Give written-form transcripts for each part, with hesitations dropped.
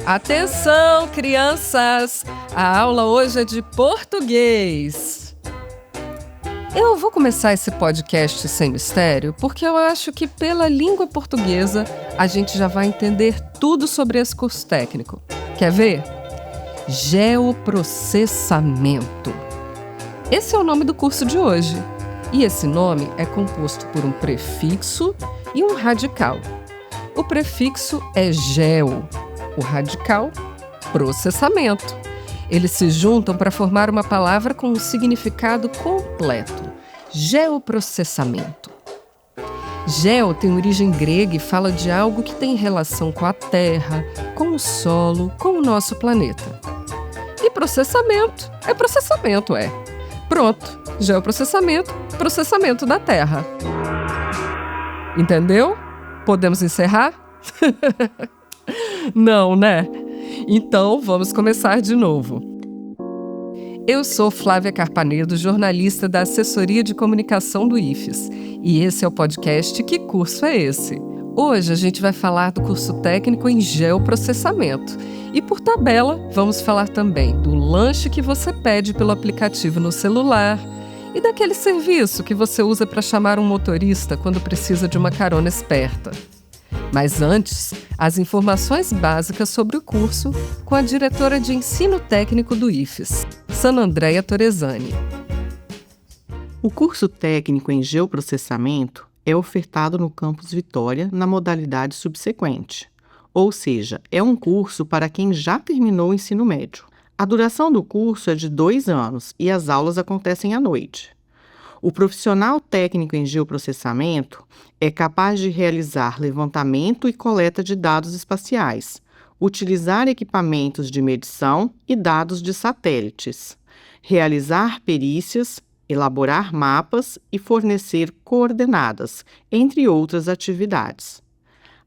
Atenção, crianças! A aula hoje é de português. Eu vou começar esse podcast sem mistério porque eu acho que pela língua portuguesa a gente já vai entender tudo sobre esse curso técnico. Quer ver? Geoprocessamento. Esse é o nome do curso de hoje. E esse nome é composto por um prefixo e um radical. O prefixo é geo, o radical, processamento. Eles se juntam para formar uma palavra com um significado completo: geoprocessamento. Geo tem origem grega e fala de algo que tem relação com a Terra, com o solo, com o nosso planeta. E processamento é processamento, é. Pronto, geoprocessamento, processamento da Terra. Entendeu? Podemos encerrar? Não, né? Então, vamos começar de novo. Eu sou Flávia Carpanedo, jornalista da Assessoria de Comunicação do IFES. E esse é o podcast Que Curso é Esse? Hoje a gente vai falar do curso técnico em geoprocessamento. E por tabela, vamos falar também do lanche que você pede pelo aplicativo no celular e daquele serviço que você usa para chamar um motorista quando precisa de uma carona esperta. Mas antes, as informações básicas sobre o curso com a diretora de ensino técnico do IFES, Sana Andréia Torresani. O curso técnico em geoprocessamento é ofertado no campus Vitória na modalidade subsequente, ou seja, é um curso para quem já terminou o ensino médio. A duração do curso é de 2 anos e as aulas acontecem à noite. O profissional técnico em geoprocessamento é capaz de realizar levantamento e coleta de dados espaciais, utilizar equipamentos de medição e dados de satélites, realizar perícias, elaborar mapas e fornecer coordenadas, entre outras atividades.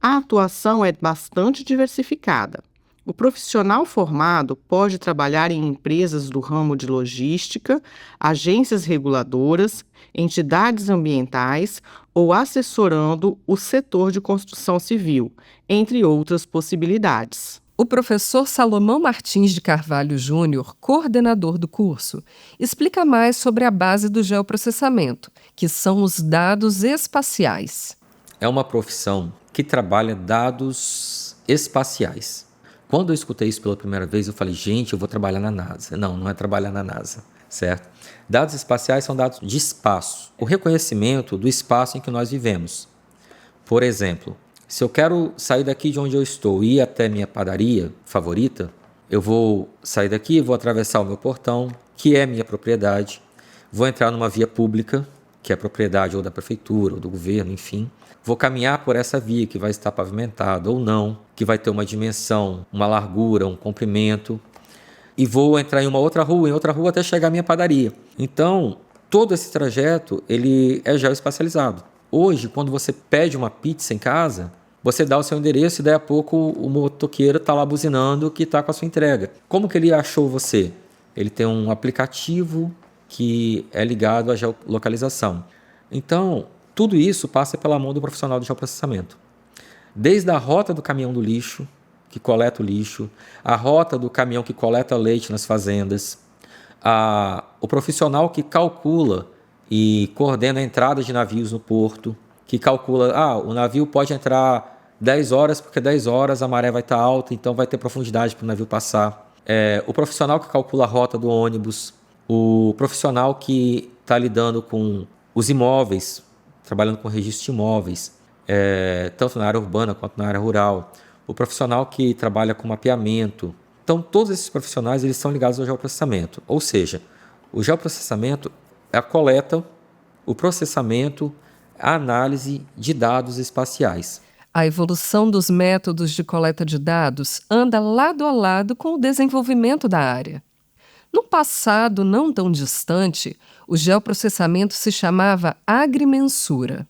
A atuação é bastante diversificada. O profissional formado pode trabalhar em empresas do ramo de logística, agências reguladoras, entidades ambientais ou assessorando o setor de construção civil, entre outras possibilidades. O professor Salomão Martins de Carvalho Júnior, coordenador do curso, explica mais sobre a base do geoprocessamento, que são os dados espaciais. É uma profissão que trabalha dados espaciais. Quando eu escutei isso pela primeira vez, eu falei, gente, eu vou trabalhar na NASA. Não, não é trabalhar na NASA, certo? Dados espaciais são dados de espaço, o reconhecimento do espaço em que nós vivemos. Por exemplo, se eu quero sair daqui de onde eu estou e ir até minha padaria favorita, eu vou sair daqui, vou atravessar o meu portão, que é minha propriedade, vou entrar numa via pública, que é propriedade ou da prefeitura ou do governo, enfim. Vou caminhar por essa via que vai estar pavimentada ou não, que vai ter uma dimensão, uma largura, um comprimento, e vou entrar em outra rua até chegar à minha padaria. Então, todo esse trajeto ele é geoespacializado. Hoje, quando você pede uma pizza em casa, você dá o seu endereço e daí a pouco o motoqueiro está lá buzinando que está com a sua entrega. Como que ele achou você? Ele tem um aplicativo que é ligado à geolocalização. Então, tudo isso passa pela mão do profissional de geoprocessamento. Desde a rota do caminhão do lixo, que coleta o lixo, a rota do caminhão que coleta leite nas fazendas, o profissional que calcula e coordena a entrada de navios no porto, que calcula, o navio pode entrar 10 horas, porque 10 horas a maré vai estar alta, então vai ter profundidade para o navio passar. O profissional que calcula a rota do ônibus, o profissional que está lidando com os imóveis, trabalhando com registro de imóveis, tanto na área urbana quanto na área rural, o profissional que trabalha com mapeamento. Então, todos esses profissionais eles são ligados ao geoprocessamento. Ou seja, o geoprocessamento é a coleta, o processamento, a análise de dados espaciais. A evolução dos métodos de coleta de dados anda lado a lado com o desenvolvimento da área. No passado não tão distante, o geoprocessamento se chamava agrimensura.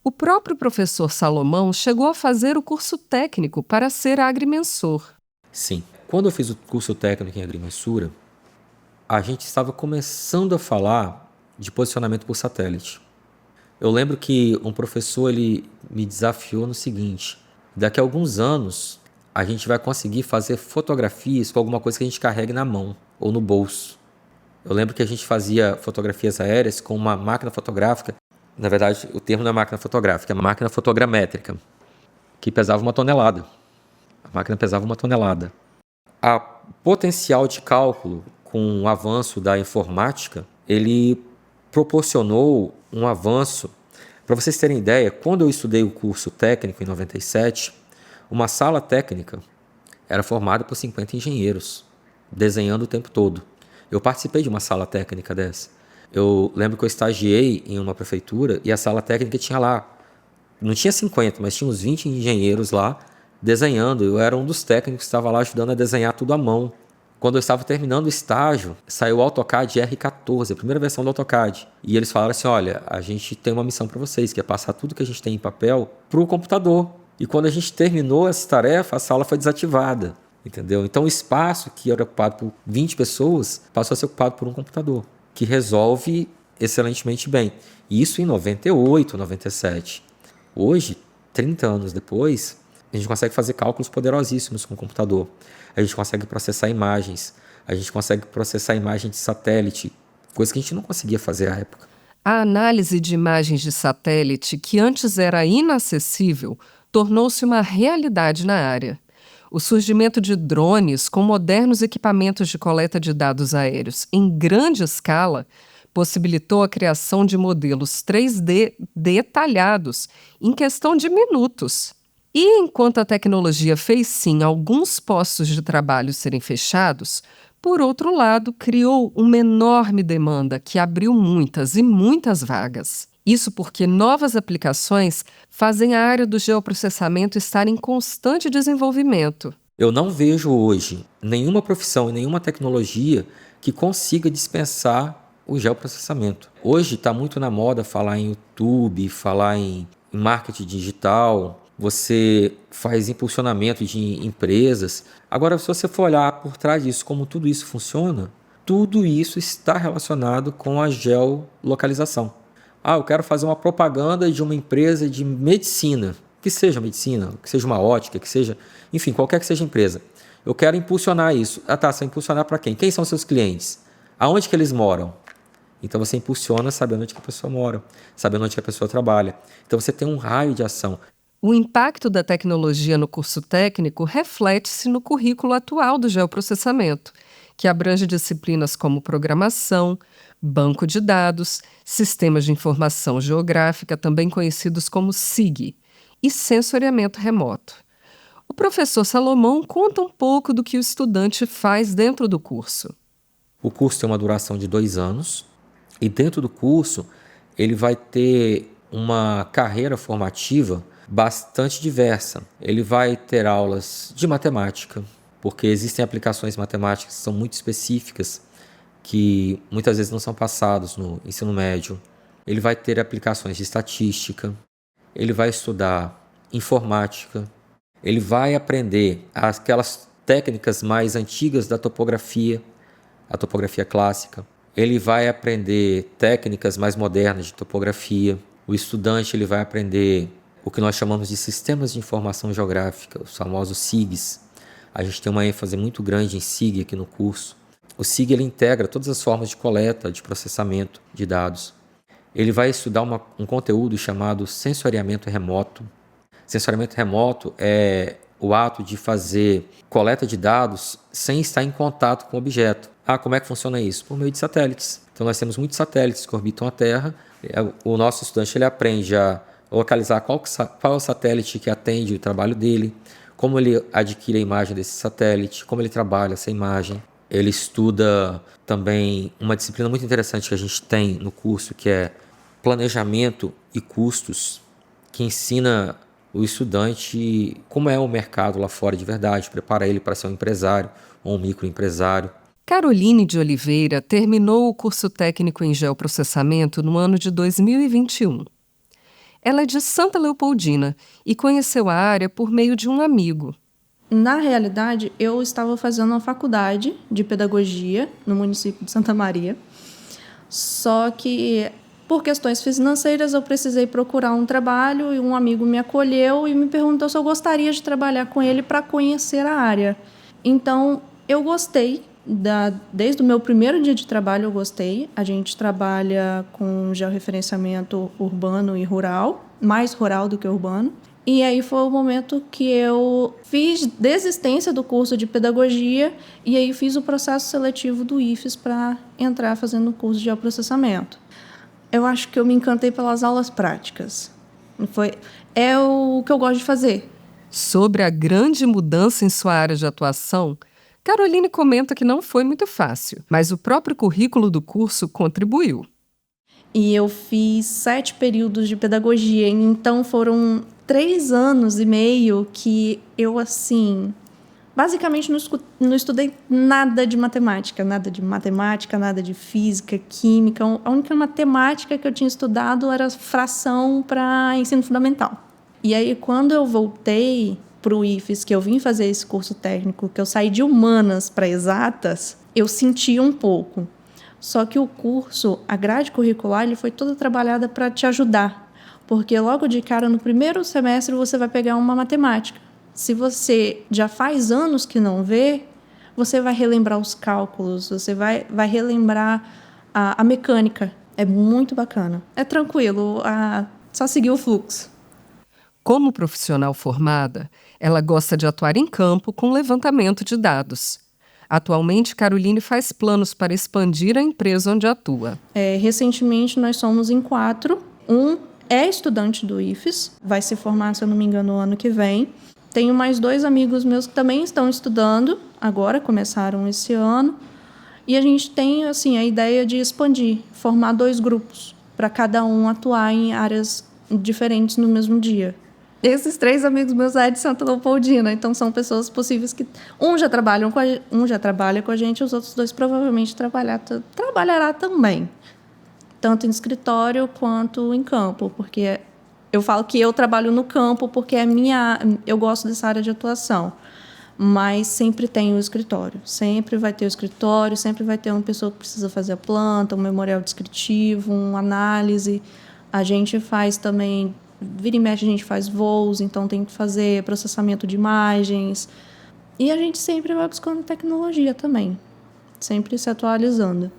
O próprio professor Salomão chegou a fazer o curso técnico para ser agrimensor. Sim. Quando eu fiz o curso técnico em agrimensura, a gente estava começando a falar de posicionamento por satélite. Eu lembro que um professor ele me desafiou no seguinte: daqui a alguns anos a gente vai conseguir fazer fotografias com alguma coisa que a gente carregue na mão ou no bolso. Eu lembro que a gente fazia fotografias aéreas com uma máquina fotográfica. Na verdade, o termo não é máquina fotográfica, é uma máquina fotogramétrica, que pesava 1 tonelada. A máquina pesava 1 tonelada. A potencial de cálculo com o avanço da informática, ele proporcionou um avanço. Para vocês terem ideia, quando eu estudei o curso técnico em 97, uma sala técnica era formada por 50 engenheiros, desenhando o tempo todo. Eu participei de uma sala técnica dessa. Eu lembro que eu estagiei em uma prefeitura e a sala técnica tinha lá, não tinha 50, mas tinha uns 20 engenheiros lá desenhando. Eu era um dos técnicos que estava lá ajudando a desenhar tudo à mão. Quando eu estava terminando o estágio, saiu o AutoCAD R14, a primeira versão do AutoCAD. E eles falaram assim: olha, a gente tem uma missão para vocês, que é passar tudo que a gente tem em papel para o computador. E quando a gente terminou essa tarefa, a sala foi desativada. Entendeu? Então o espaço que era ocupado por 20 pessoas passou a ser ocupado por um computador, que resolve excelentemente bem. Isso em 98, 97. Hoje, 30 anos depois, a gente consegue fazer cálculos poderosíssimos com o computador. A gente consegue processar imagens, a gente consegue processar imagem de satélite, coisa que a gente não conseguia fazer à época. A análise de imagens de satélite, que antes era inacessível, tornou-se uma realidade na área. O surgimento de drones com modernos equipamentos de coleta de dados aéreos em grande escala possibilitou a criação de modelos 3D detalhados em questão de minutos. E enquanto a tecnologia fez sim alguns postos de trabalho serem fechados, por outro lado, criou uma enorme demanda que abriu muitas e muitas vagas. Isso porque novas aplicações fazem a área do geoprocessamento estar em constante desenvolvimento. Eu não vejo hoje nenhuma profissão e nenhuma tecnologia que consiga dispensar o geoprocessamento. Hoje está muito na moda falar em YouTube, falar em marketing digital. Você faz impulsionamento de empresas. Agora, se você for olhar por trás disso, como tudo isso funciona, tudo isso está relacionado com a geolocalização. Eu quero fazer uma propaganda de uma empresa de medicina, que seja uma ótica, que seja, enfim, qualquer que seja a empresa. Eu quero impulsionar isso. Você vai impulsionar para quem? Quem são seus clientes? Aonde que eles moram? Então você impulsiona sabendo onde que a pessoa mora, sabendo onde que a pessoa trabalha. Então você tem um raio de ação. O impacto da tecnologia no curso técnico reflete-se no currículo atual do geoprocessamento, que abrange disciplinas como programação, banco de dados, sistemas de informação geográfica, também conhecidos como SIG, e sensoriamento remoto. O professor Salomão conta um pouco do que o estudante faz dentro do curso. O curso tem uma duração de 2 anos e dentro do curso ele vai ter uma carreira formativa bastante diversa. Ele vai ter aulas de matemática, porque existem aplicações matemáticas que são muito específicas, que muitas vezes não são passadas no ensino médio. Ele vai ter aplicações de estatística, ele vai estudar informática, ele vai aprender aquelas técnicas mais antigas da topografia, a topografia clássica. Ele vai aprender técnicas mais modernas de topografia. O estudante ele vai aprender o que nós chamamos de sistemas de informação geográfica, os famosos SIGs. A gente tem uma ênfase muito grande em SIG aqui no curso. O SIG ele integra todas as formas de coleta, de processamento de dados. Ele vai estudar um conteúdo chamado sensoriamento remoto. Sensoriamento remoto é o ato de fazer coleta de dados sem estar em contato com o objeto. Como é que funciona isso? Por meio de satélites. Então nós temos muitos satélites que orbitam a Terra. O nosso estudante ele aprende a localizar qual é o satélite que atende o trabalho dele, como ele adquire a imagem desse satélite, como ele trabalha essa imagem. Ele estuda também uma disciplina muito interessante que a gente tem no curso, que é planejamento e custos, que ensina o estudante como é o mercado lá fora de verdade, prepara ele para ser um empresário ou um microempresário. Caroline de Oliveira terminou o curso técnico em geoprocessamento no ano de 2021. Ela é de Santa Leopoldina e conheceu a área por meio de um amigo. Na realidade, eu estava fazendo uma faculdade de pedagogia no município de Santa Maria, só que Por questões financeiras, eu precisei procurar um trabalho e um amigo me acolheu e me perguntou se eu gostaria de trabalhar com ele para conhecer a área. Então, eu gostei. Desde o meu primeiro dia de trabalho, eu gostei. A gente trabalha com georreferenciamento urbano e rural, mais rural do que urbano. E aí foi o momento que eu fiz desistência do curso de pedagogia e aí fiz o processo seletivo do IFES para entrar fazendo o curso de geoprocessamento. Eu acho que eu me encantei pelas aulas práticas. É o que eu gosto de fazer. Sobre a grande mudança em sua área de atuação, Caroline comenta que não foi muito fácil, mas o próprio currículo do curso contribuiu. E eu fiz 7 períodos de pedagogia, então foram 3 anos e meio que eu, basicamente não estudei nada de matemática, nada de física, química. A única matemática que eu tinha estudado era fração para ensino fundamental. E aí, quando eu voltei para o IFES, que eu vim fazer esse curso técnico, que eu saí de humanas para exatas, eu senti um pouco. Só que o curso, a grade curricular, ele foi toda trabalhada para te ajudar. Porque logo de cara, no primeiro semestre, você vai pegar uma matemática. Se você já faz anos que não vê, você vai relembrar os cálculos, você vai relembrar a mecânica. É muito bacana. É tranquilo, só seguir o fluxo. Como profissional formada, ela gosta de atuar em campo com levantamento de dados. Atualmente, Caroline faz planos para expandir a empresa onde atua. Recentemente, nós somos em 4. Um é estudante do IFES, vai se formar, se eu não me engano, no ano que vem. Tenho mais 2 amigos meus que também estão estudando, agora começaram esse ano. E a gente tem a ideia de expandir, formar 2 grupos, para cada um atuar em áreas diferentes no mesmo dia. Esses 3 amigos meus é de Santa Leopoldina, então são pessoas possíveis que um já trabalha com a gente, os outros 2 provavelmente trabalhará também, tanto em escritório quanto em campo, porque eu falo que eu trabalho no campo porque eu gosto dessa área de atuação, mas sempre tem o escritório, sempre vai ter o escritório, sempre vai ter uma pessoa que precisa fazer a planta, um memorial descritivo, uma análise. A gente faz também, vira e mexe, a gente faz voos, então tem que fazer processamento de imagens. E a gente sempre vai buscando tecnologia também, sempre se atualizando.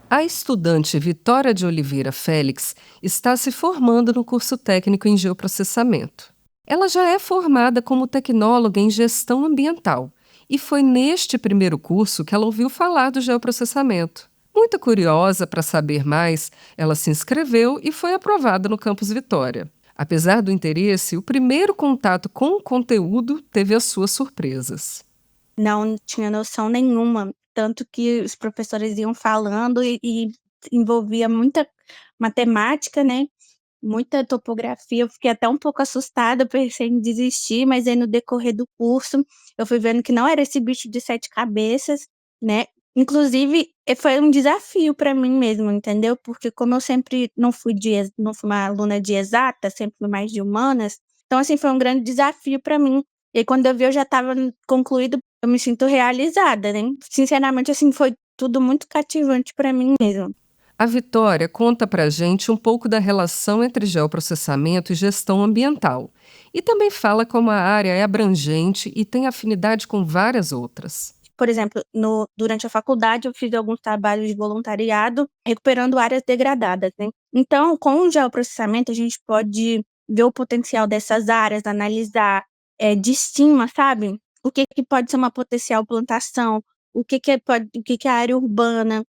A estudante Vitória de Oliveira Félix está se formando no curso técnico em geoprocessamento. Ela já é formada como tecnóloga em gestão ambiental e foi neste primeiro curso que ela ouviu falar do geoprocessamento. Muito curiosa para saber mais, ela se inscreveu e foi aprovada no Campus Vitória. Apesar do interesse, o primeiro contato com o conteúdo teve as suas surpresas. Não tinha noção nenhuma, tanto que os professores iam falando e envolvia muita matemática, né, muita topografia. Eu fiquei até um pouco assustada, pensei em desistir, mas aí no decorrer do curso eu fui vendo que não era esse bicho de 7 cabeças, né. Inclusive, foi um desafio para mim mesmo, entendeu, porque como eu sempre não fui uma aluna de exatas, sempre fui mais de humanas, então assim, foi um grande desafio para mim. E aí quando eu vi eu já estava concluído, eu me sinto realizada, né. Sinceramente, assim, foi tudo muito cativante para mim mesmo. A Vitória conta pra gente um pouco da relação entre geoprocessamento e gestão ambiental. E também fala como a área é abrangente e tem afinidade com várias outras. Por exemplo, durante a faculdade eu fiz alguns trabalhos de voluntariado recuperando áreas degradadas, né. Então, com o geoprocessamento a gente pode ver o potencial dessas áreas, analisar, de estima, sabe. O que que pode ser uma potencial plantação, o que que é a área urbana,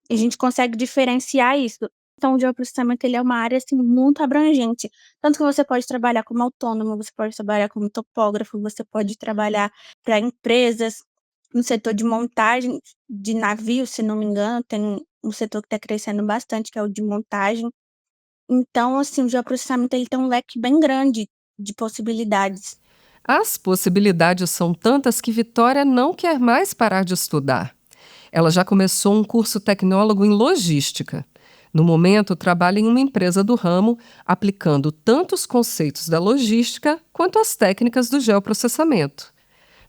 e a gente consegue diferenciar isso. Então o geoprocessamento ele é uma área, assim, muito abrangente, tanto que você pode trabalhar como autônomo, você pode trabalhar como topógrafo, você pode trabalhar para empresas, no setor de montagem de navios, se não me engano, tem um setor que está crescendo bastante, que é o de montagem. Então, assim, o geoprocessamento ele tem um leque bem grande de possibilidades. As possibilidades são tantas que Vitória não quer mais parar de estudar. Ela já começou um curso tecnólogo em logística. No momento, trabalha em uma empresa do ramo, aplicando tanto os conceitos da logística quanto as técnicas do geoprocessamento.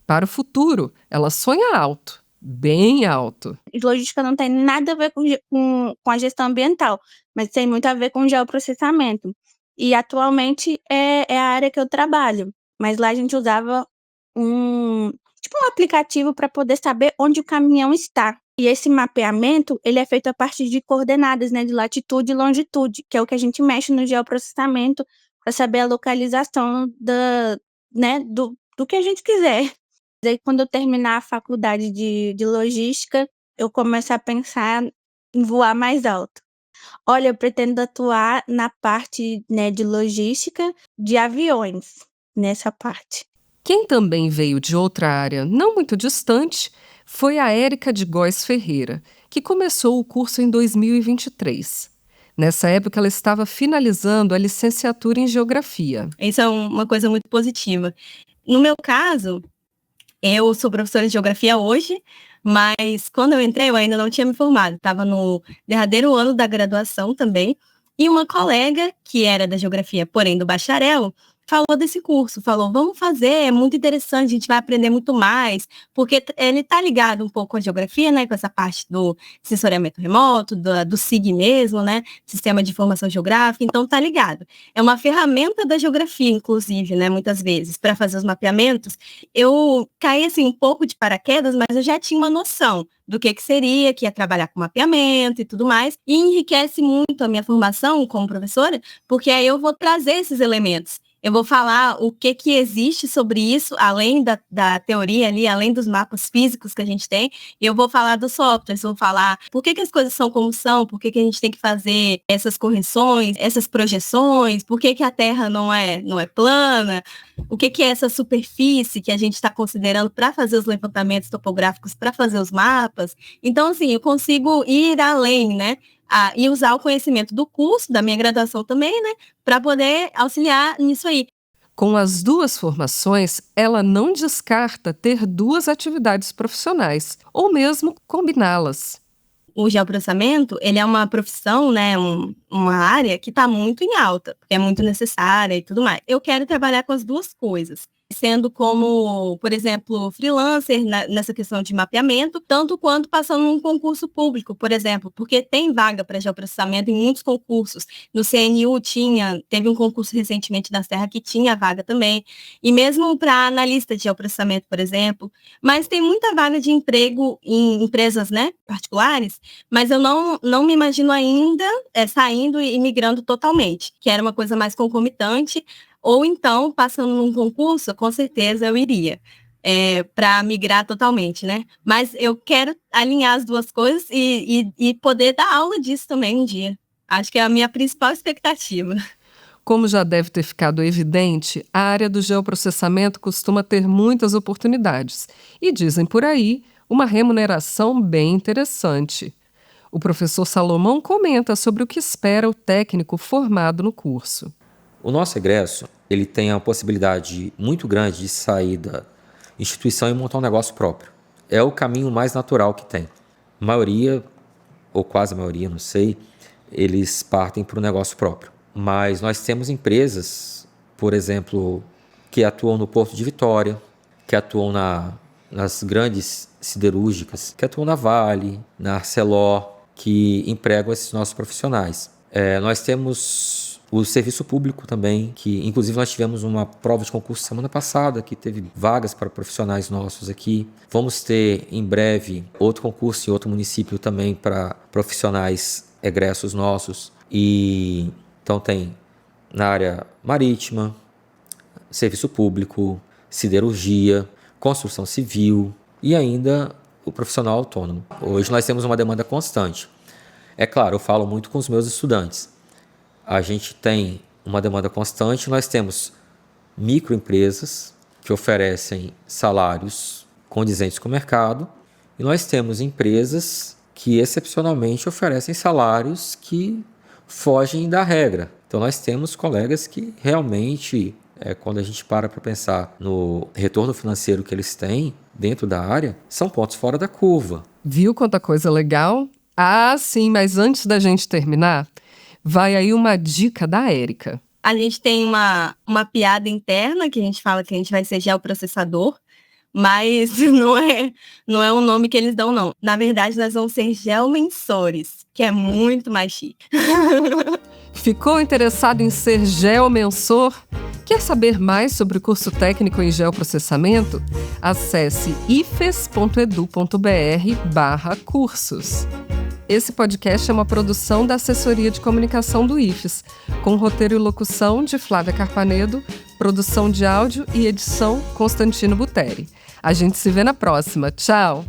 Para o futuro, ela sonha alto, bem alto. E logística não tem nada a ver com a gestão ambiental, mas tem muito a ver com geoprocessamento. E atualmente é a área que eu trabalho, mas lá a gente usava tipo um aplicativo para poder saber onde o caminhão está. E esse mapeamento, ele é feito a partir de coordenadas, né, de latitude e longitude, que é o que a gente mexe no geoprocessamento para saber a localização né, do que a gente quiser. Daí, quando eu terminar a faculdade de logística, eu começo a pensar em voar mais alto. Olha, eu pretendo atuar na parte, né, de logística de aviões, nessa parte. Quem também veio de outra área não muito distante foi a Érica de Góes Ferreira, que começou o curso em 2023. Nessa época, ela estava finalizando a licenciatura em Geografia. Isso é uma coisa muito positiva. No meu caso, eu sou professora de Geografia hoje, mas quando eu entrei, eu ainda não tinha me formado. Estava no derradeiro ano da graduação também. E uma colega, que era da Geografia, porém do bacharel, falou desse curso, falou, vamos fazer, é muito interessante, a gente vai aprender muito mais, porque ele está ligado um pouco com a geografia, né, com essa parte do sensoriamento remoto, do SIG mesmo, né, Sistema de Informação Geográfica, então está ligado. É uma ferramenta da geografia, inclusive, né, muitas vezes, para fazer os mapeamentos. Eu caí, assim, um pouco de paraquedas, mas eu já tinha uma noção do que seria, que ia trabalhar com mapeamento e tudo mais, e enriquece muito a minha formação como professora, porque aí eu vou trazer esses elementos. Eu vou falar o que existe sobre isso, além da teoria ali, além dos mapas físicos que a gente tem, e eu vou falar dos softwares, vou falar por que as coisas são como são, por que a gente tem que fazer essas correções, essas projeções, por que a Terra não é plana, o que é essa superfície que a gente está considerando para fazer os levantamentos topográficos, para fazer os mapas. Então, assim, eu consigo ir além, né? E usar o conhecimento do curso, da minha graduação também, né, para poder auxiliar nisso aí. Com as duas formações, ela não descarta ter duas atividades profissionais, ou mesmo combiná-las. O geoprocessamento, ele é uma profissão, né, uma área que está muito em alta, é muito necessária e tudo mais. Eu quero trabalhar com as duas coisas, sendo como, por exemplo, freelancer nessa questão de mapeamento, tanto quanto passando num concurso público, por exemplo, porque tem vaga para geoprocessamento em muitos concursos. No CNU teve um concurso recentemente da Serra que tinha vaga também, e mesmo para analista de geoprocessamento, por exemplo, mas tem muita vaga de emprego em empresas, né, particulares, mas eu não me imagino ainda saindo e migrando totalmente, que era uma coisa mais concomitante. Ou então, passando num concurso, com certeza eu iria para migrar totalmente, né? Mas eu quero alinhar as duas coisas e poder dar aula disso também um dia. Acho que é a minha principal expectativa. Como já deve ter ficado evidente, a área do geoprocessamento costuma ter muitas oportunidades e, dizem por aí, uma remuneração bem interessante. O professor Salomão comenta sobre o que espera o técnico formado no curso. O nosso egresso, ele tem a possibilidade muito grande de sair da instituição e montar um negócio próprio. É o caminho mais natural que tem. A maioria, ou quase a maioria, não sei, eles partem para o negócio próprio. Mas nós temos empresas, por exemplo, que atuam no Porto de Vitória, que atuam nas grandes siderúrgicas, que atuam na Vale, na Arcelor, que empregam esses nossos profissionais. Nós temos o serviço público também, que inclusive nós tivemos uma prova de concurso semana passada, que teve vagas para profissionais nossos aqui. Vamos ter em breve outro concurso em outro município também para profissionais egressos nossos. E então tem na área marítima, serviço público, siderurgia, construção civil e ainda o profissional autônomo. Hoje nós temos uma demanda constante. É claro, eu falo muito com os meus estudantes. A gente tem uma demanda constante, nós temos microempresas que oferecem salários condizentes com o mercado e nós temos empresas que excepcionalmente oferecem salários que fogem da regra. Então nós temos colegas que realmente, quando a gente para pensar no retorno financeiro que eles têm dentro da área, são pontos fora da curva. Viu quanta coisa legal? Ah, sim, mas antes da gente terminar, vai aí uma dica da Érica. A gente tem uma piada interna que a gente fala que a gente vai ser geoprocessador, mas não é um nome que eles dão, não. Na verdade, nós vamos ser geomensores, que é muito mais chique. Ficou interessado em ser geomensor? Quer saber mais sobre o curso técnico em geoprocessamento? Acesse ifes.edu.br/cursos. Esse podcast é uma produção da Assessoria de Comunicação do IFES, com roteiro e locução de Flávia Carpanedo, produção de áudio e edição Constantino Buteri. A gente se vê na próxima. Tchau!